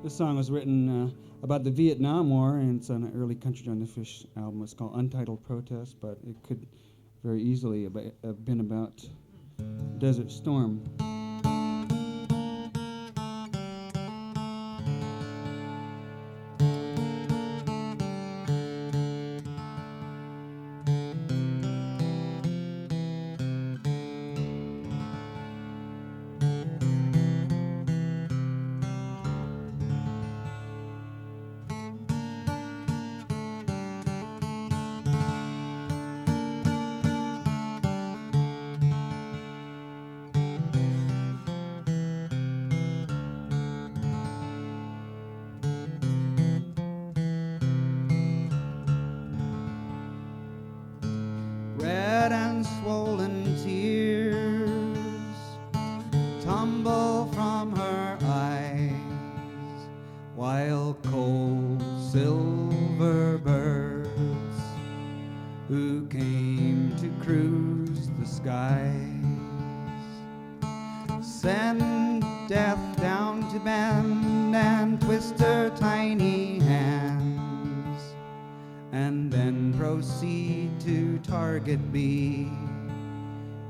This song was written about the Vietnam War, and it's on an early Country John the Fish album. It's called Untitled Protest, but it could very easily have been about Desert Storm. Red and swollen tears tumble from her eyes, while cold silver birds who came to cruise the skies send death down to bend and twist her tiny hands, and then proceed to target me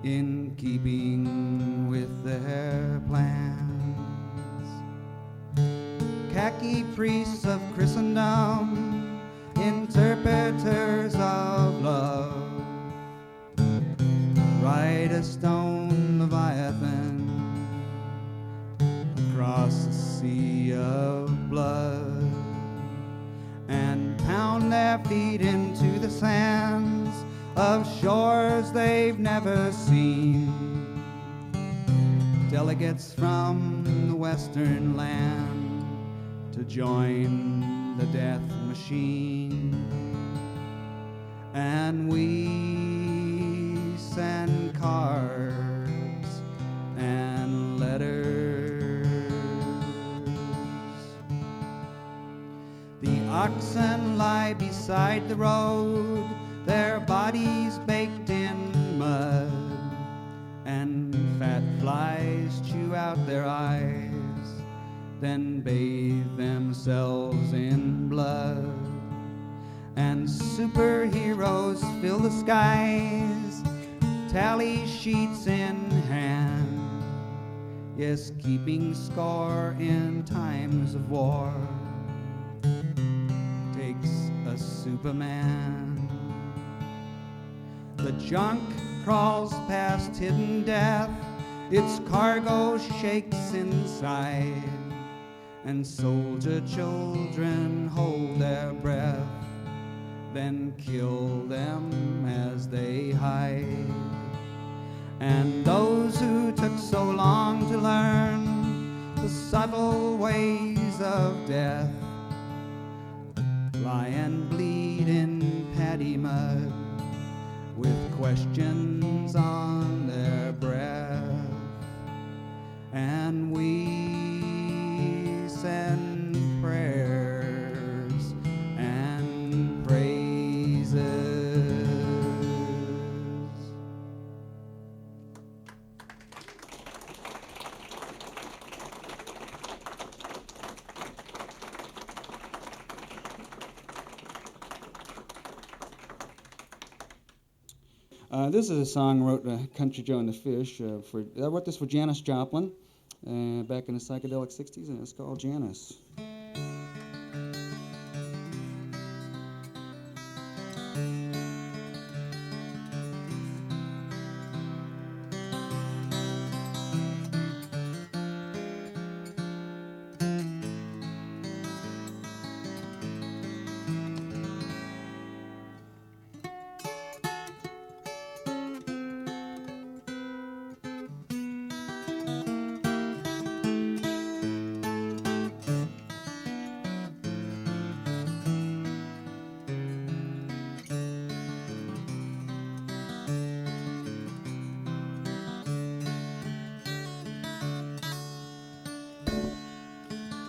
in keeping with their plans. Khaki priests of Christendom, interpreters of love, ride a stone Leviathan across a sea of blood, and pound their feet into the sands of shores they've never seen. Delegates from the western land to join the death machine, and we send cards and letters. The oxen lie beside the road, their bodies baked in mud, and fat flies chew out their eyes, then bathe themselves in blood. And superheroes fill the skies, tally sheets in hand, yes, keeping score in times of war takes a Superman. The junk crawls past hidden death, its cargo shakes inside, and soldier children hold their breath, then kill them as they hide. And those who took so long to learn the subtle ways of death lie and bleed in paddy mud with questions on their breath. And we send prayers and praises. This is a song I wrote Country Joe and the Fish. I wrote this for Janis Joplin back in the psychedelic 60s, and it's called Janis.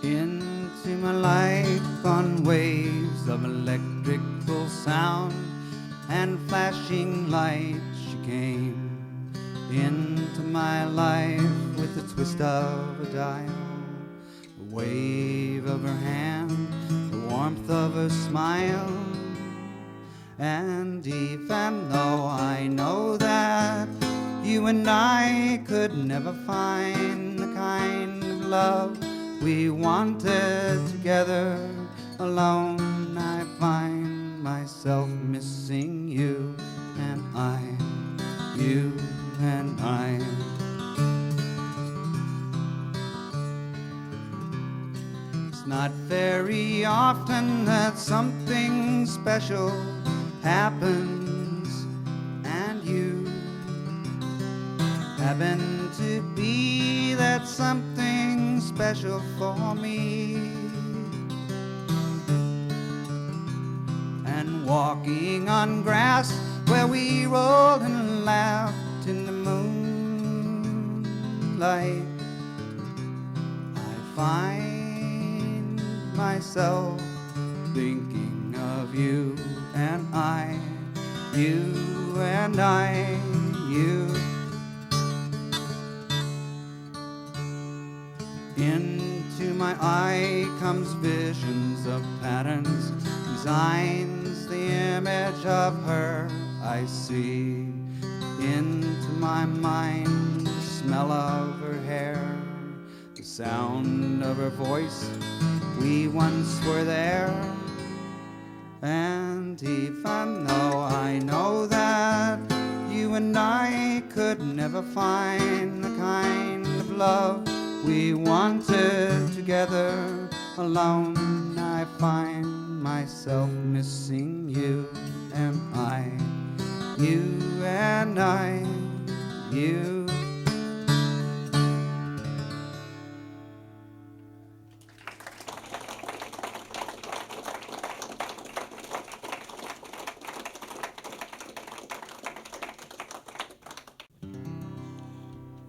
Into my life on waves of electrical sound and flashing lights she came into my life with the twist of a dial. wave of her hand, the warmth of her smile. And even though I know that you and I could never find the kind of love we wanted together, alone I find myself missing you and I, you and I. It's not very often that something special happens, and you happen to be that something special for me. And walking on grass where we rolled and laughed in the moonlight, I find myself thinking of you and I, you and I, you. Into my eye comes visions of patterns, designs, the image of her I see. Into my mind, the smell of her hair, the sound of her voice, we once were there. And even though I know that you and I could never find the kind of love we wanted together, alone I find myself missing you and I, you and I, you.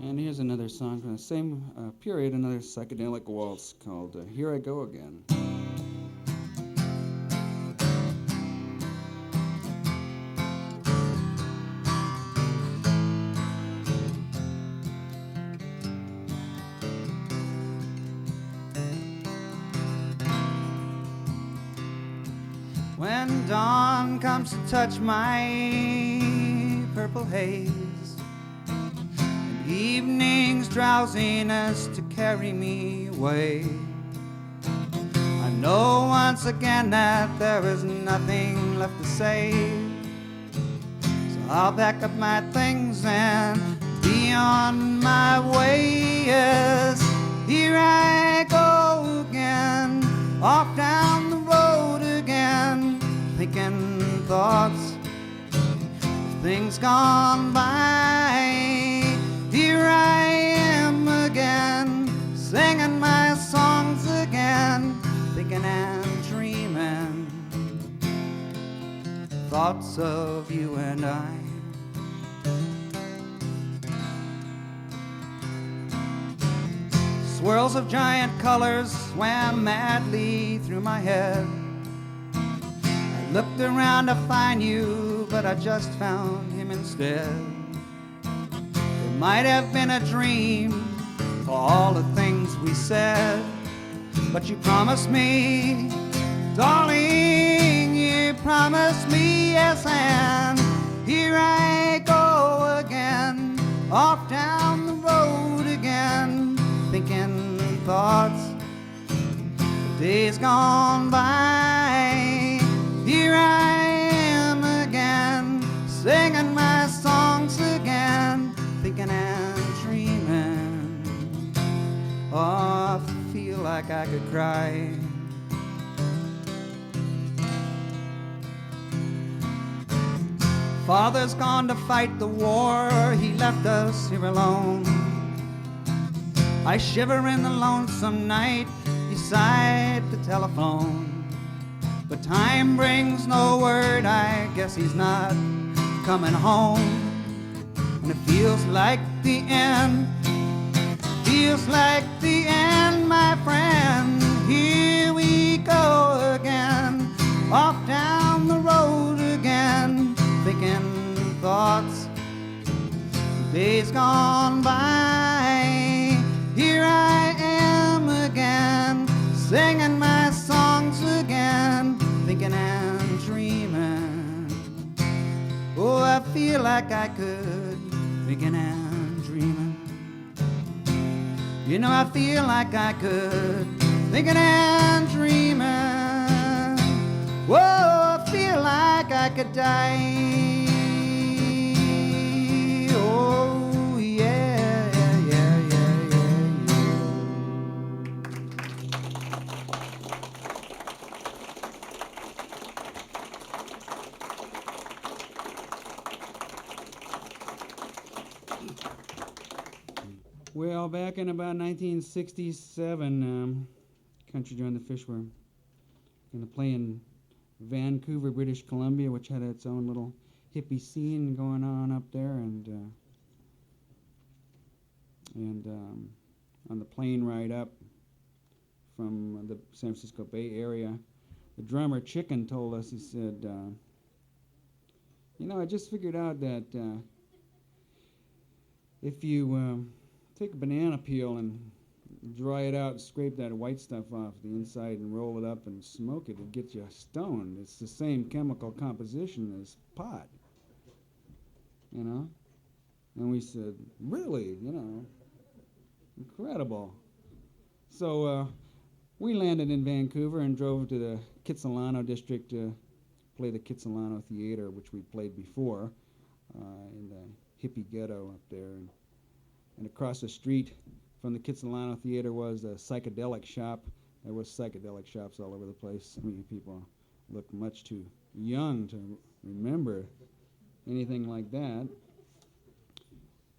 And here's another song from the same period, another psychedelic waltz called Here I Go Again. When dawn comes to touch my purple haze, evening's drowsiness to carry me away, I know once again that there is nothing left to say. So I'll pack up my things and be on my way. Yes, here I go again, off down the road again, thinking thoughts of things gone by. Here I am again, singing my songs again, thinking and dreaming thoughts of you and I. Swirls of giant colors swam madly through my head. I looked around to find you, but I just found him instead. Might have been a dream for all the things we said, but you promised me, darling, you promised me, yes, and here I go again, off down the road again, thinking thoughts of days gone by. Here I am again, singing my songs again, thinking and dreaming. Oh, I feel like I could cry. Father's gone to fight the war, he left us here alone. I shiver in the lonesome night beside the telephone. But time brings no word, I guess he's not coming home. And it feels like the end, feels like the end, my friend. Here we go again, off down the road again, thinking thoughts, days gone by. Here I am again, feel like I could begin and dreaming. You know, I feel like I could thinking and dreaming. Whoa, I feel like I could die. Oh, yeah, yeah, yeah, yeah, yeah. Well, back in about 1967, Country Join the Fish were going to play in Vancouver, British Columbia, which had its own little hippie scene going on up there, and on the plane ride up from the San Francisco Bay Area, the drummer Chicken told us, he said, you know, I just figured out that if you take a banana peel and dry it out and scrape that white stuff off the inside and roll it up and smoke it, it'll get you stoned. It's the same chemical composition as pot, you know? And we said, really? You know, incredible. So we landed in Vancouver and drove to the Kitsilano district to play the Kitsilano Theater, which we played before in the hippie ghetto up there. And across the street from the Kitsilano Theater was a psychedelic shop. There was psychedelic shops all over the place. Some of you people look much too young to remember anything like that.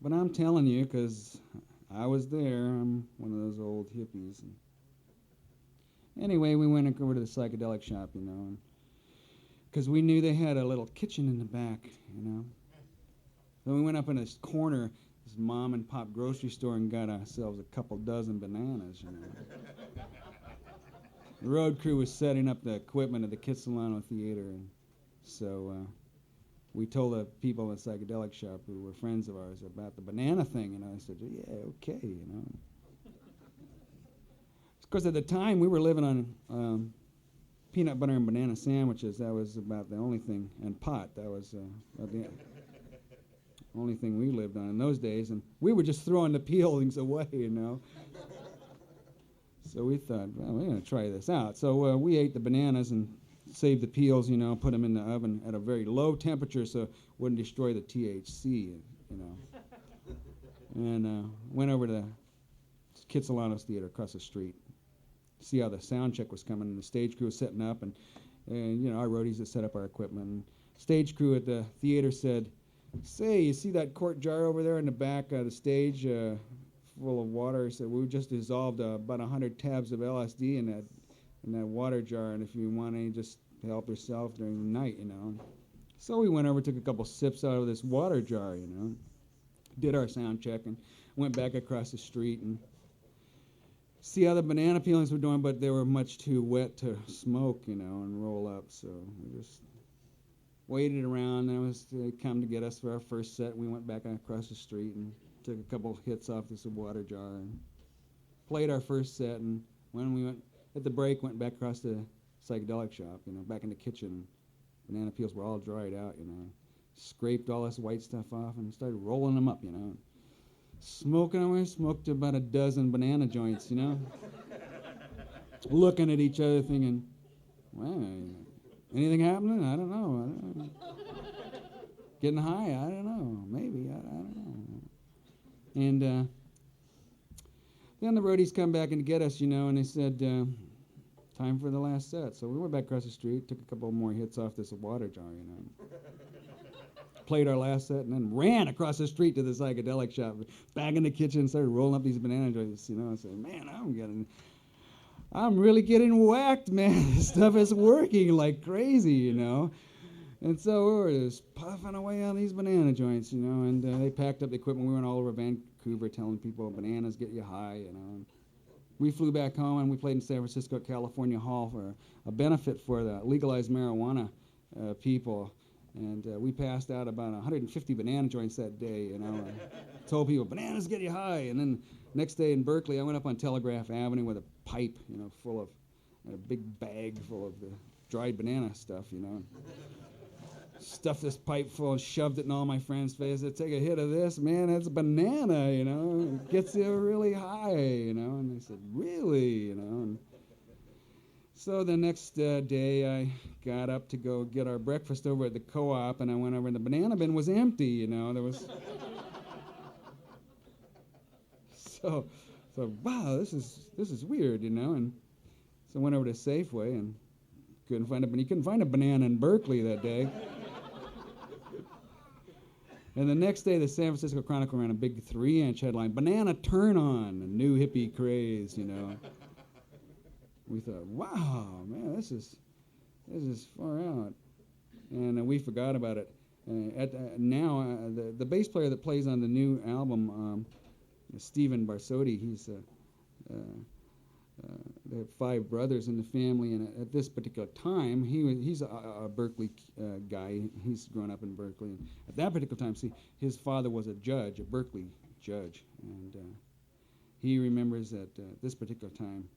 But I'm telling you, because I was there, I'm one of those old hippies. And anyway, we went over to the psychedelic shop, you know, because we knew they had a little kitchen in the back, you know. So we went up in this corner, this mom and pop grocery store, and got ourselves a couple dozen bananas, you know. The road crew was setting up the equipment at the Kitsilano Theater, and so we told the people in the psychedelic shop who were friends of ours about the banana thing, and I said, yeah, okay, you know. Of course, at the time, we were living on peanut butter and banana sandwiches. That was about the only thing, and pot. That was about the only thing we lived on in those days, and we were just throwing the peelings away, you know. So we thought, well, we're going to try this out. So we ate the bananas and saved the peels, you know, put them in the oven at a very low temperature so it wouldn't destroy the THC, you know. And went over to the Kitsilano's Theater across the street, see how the sound check was coming, and the stage crew was setting up, and you know, our roadies that set up our equipment. And stage crew at the theater said, say, you see that quart jar over there in the back of the stage full of water? He said, we just dissolved about 100 tabs of LSD in that water jar, and if you want any, just help yourself during the night, you know. So we went over, took a couple sips out of this water jar, you know, did our sound check, and went back across the street and see how the banana peelings were doing, but they were much too wet to smoke, you know, and roll up, so we just waited around, and it was come to get us for our first set. We went back across the street and took a couple hits off this water jar and played our first set. And when we went at the break, went back across the psychedelic shop, you know, back in the kitchen. Banana peels were all dried out, you know. Scraped all this white stuff off and started rolling them up, you know. Smoking them, we smoked about a dozen banana joints, you know. Looking at each other thinking, well, anything happening? I don't know. Getting high? I don't know. Maybe. I don't know. And then the roadies come back and get us, you know, and they said, time for the last set. So we went back across the street, took a couple more hits off this water jar, you know. Played our last set, and then ran across the street to the psychedelic shop, back in the kitchen, started rolling up these banana joints, you know. I said, man, I'm really getting whacked, man. This stuff is working like crazy, you know. And so we were just puffing away on these banana joints, you know, and they packed up the equipment. We went all over Vancouver telling people bananas get you high, you know. And we flew back home, and we played in San Francisco at California Hall for a benefit for the legalized marijuana people. And we passed out about 150 banana joints that day, you know. Told people, bananas get you high. And then next day in Berkeley, I went up on Telegraph Avenue with a pipe, you know, full of, a big bag full of the dried banana stuff, you know. stuffed this pipe full and shoved it in all my friends' faces. I take a hit of this, man, that's a banana, you know. It gets you really high, you know. And they said, really, you know. And so the next day I got up to go get our breakfast over at the co-op, and I went over and the banana bin was empty, you know. There was... So wow, this is weird, you know. And so I went over to Safeway and you couldn't find a banana in Berkeley that day. And the next day, the San Francisco Chronicle ran a big 3-inch headline: "Banana Turn On, a New Hippie Craze." You know. We thought, wow, man, this is far out, and we forgot about it. Now, the bass player that plays on the new album, Stephen Barsotti, they have 5 brothers in the family, and at this particular time, he's a Berkeley guy. He's grown up in Berkeley. And at that particular time, his father was a Berkeley judge, and he remembers that this particular time,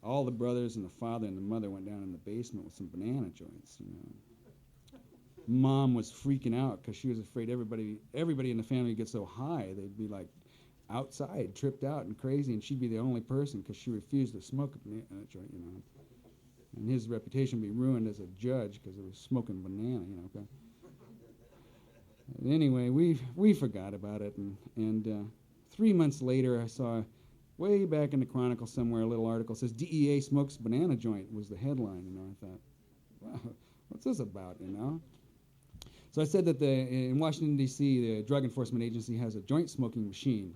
all the brothers and the father and the mother went down in the basement with some banana joints. You know, Mom was freaking out because she was afraid everybody in the family would get so high they'd be like outside, tripped out and crazy, and she'd be the only person because she refused to smoke a banana joint, you know. And his reputation would be ruined as a judge because he was smoking banana, you know. Okay. Anyway, we forgot about it, and 3 months later, I saw way back in the Chronicle somewhere a little article says DEA smokes banana joint was the headline, you know. I thought, wow, what's this about, you know? So I said that in Washington D.C. the Drug Enforcement Agency has a joint smoking machine.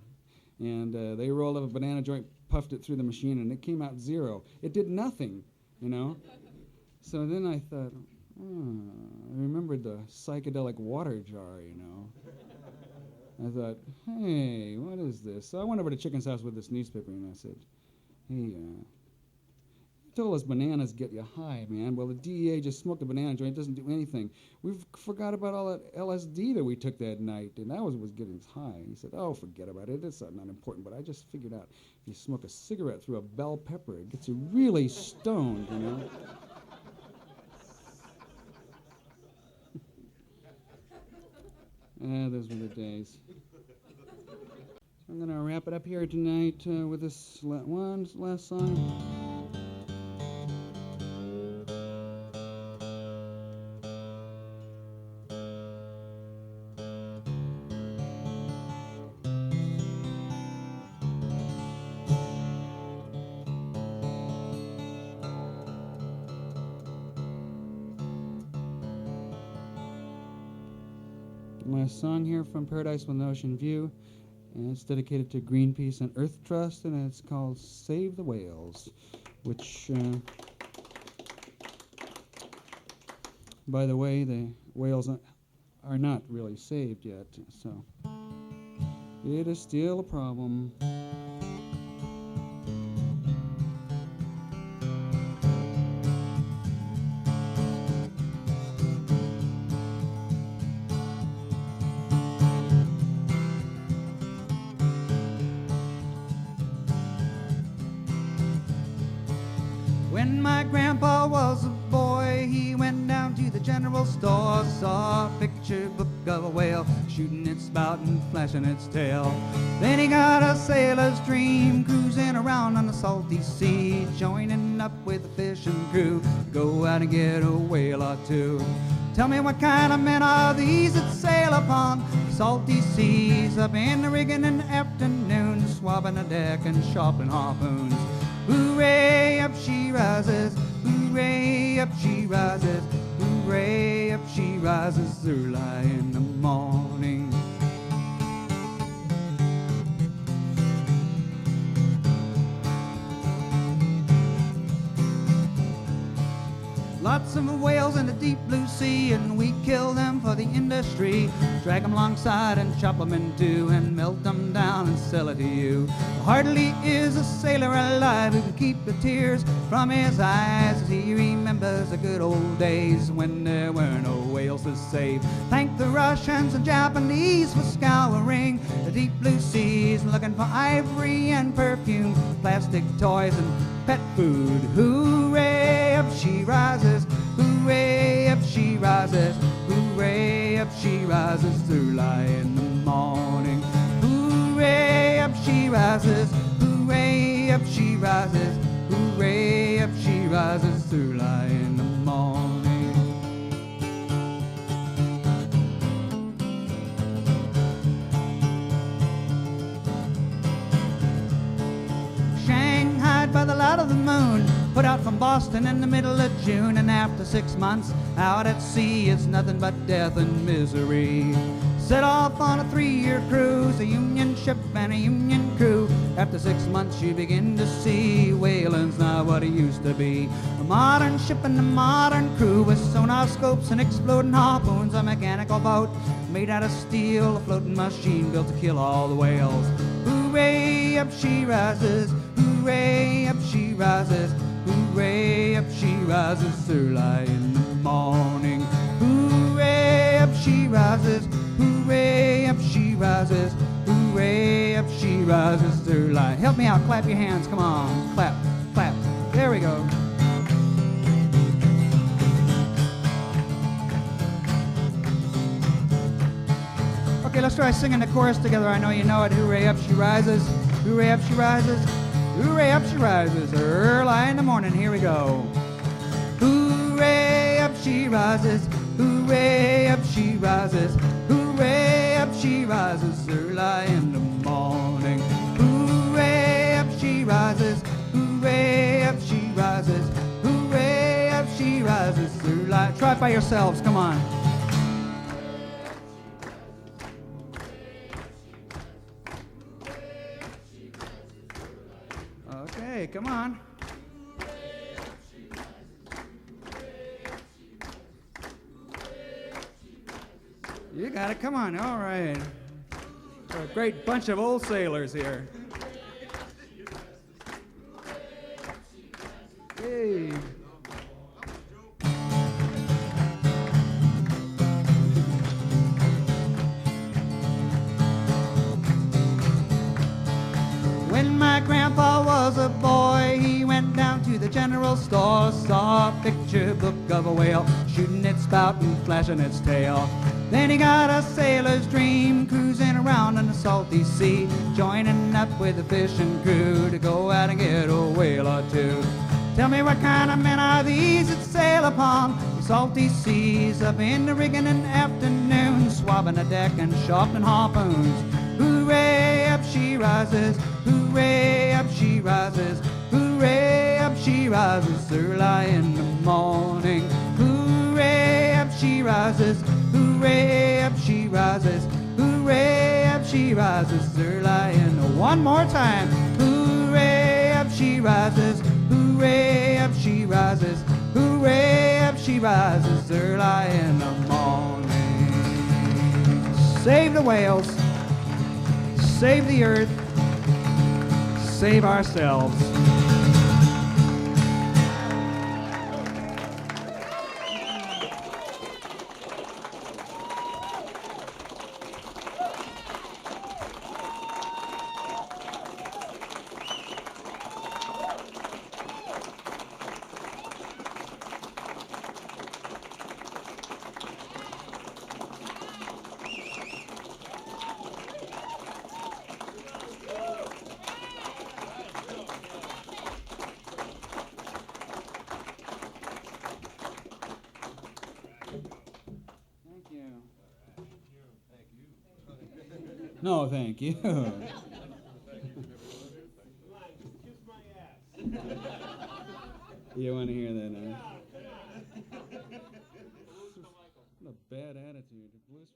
And they rolled up a banana joint, puffed it through the machine, and it came out 0. It did nothing, you know. So then I thought, I remembered the psychedelic water jar, you know. I thought, hey, what is this? So I went over to Chicken's house with this newspaper, and I said, hey, you told us bananas get you high, man. Well, the DEA just smoked a banana joint. It doesn't do anything. We forgot about all that LSD that we took that night, and that was getting us high. He said, oh, forget about it. It's not important, but I just figured out if you smoke a cigarette through a bell pepper, it gets you really stoned, you know. Those were the days. So I'm going to wrap it up here tonight with this last song. Last song here from Paradise with an Ocean View, and it's dedicated to Greenpeace and Earth Trust, and it's called Save the Whales, which, by the way, the whales are not really saved yet, so it is still a problem. When my grandpa was a boy, he went down to the general store, saw a picture book of a whale shooting its spout and flashing its tail. Then he got a sailor's dream, cruising around on the salty sea, joining up with the fishing crew to go out and get a whale or two. Tell me, what kind of men are these that sail upon the salty seas, up in the rigging in the afternoon, swabbing the deck and sharpening harpoons? Hooray, up she rises, hooray, up she rises, hooray, up she rises early in the morning. Lots of whales in the deep blue sea, and we kill them for the industry. Drag them alongside and chop them in two, and melt them down and sell it to you. Hardly is a sailor alive who can keep the tears from his eyes as he remembers the good old days when there were no whales to save. Thank the Russians and Japanese for scouring the deep blue seas, looking for ivory and perfume, plastic toys and pet food. Hooray, up she rises, hooray, up she rises, Hooray, up she rises, early in the morning. Hooray, up she rises, hooray, up she rises, hooray, up she rises, early in the morning. Shanghai by the light of the moon, put out from Boston in the middle of June, and after 6 months out at sea, it's nothing but death and misery. Set off on a 3-year cruise, a Union ship and a Union crew. After 6 months you begin to see whaling's not what it used to be. A modern ship and a modern crew with sonar scopes and exploding harpoons. A mechanical boat made out of steel, a floating machine built to kill all the whales. Hooray, up she rises, hooray, up she rises, hooray, up she rises, early in the morning. Hooray, up she rises, hooray, up she rises, hooray, up she rises, early. Help me out, clap your hands, come on, clap, clap. There we go. Okay, let's try singing the chorus together. I know you know it. Hooray, up she rises, hooray, up she rises, hooray, up she rises, early in the morning. Here we go. Hooray, up she rises, hooray, up she rises, hooray, up she rises, early in the morning. Hooray, up she rises, hooray, up she rises, hooray, up she rises, early. Try it by yourselves, come on. Okay, come on. You got it, come on, all right. We're a great bunch of old sailors here. Hey. When my grandpa was a boy, he went down to the general store, saw a picture book of a whale, shooting its spout and flashing its tail. Then he got a sailor's dream, cruising around in the salty sea, joining up with a fishing crew to go out and get a whale or two. Tell me what kind of men are these that sail upon the salty seas, up in the rigging in the afternoon, swabbing the deck and sharpening harpoons. Hooray, up she rises, hooray, up she rises, hooray, up she rises, early in the morning. Hooray, up she rises, hooray, up she rises, hooray, up she rises, early in the... One more time. Hooray, up she rises, hooray, up she rises, hooray, up she rises, early in the morning. Save the whales, save the earth, save ourselves. No, thank you. You want to hear that now?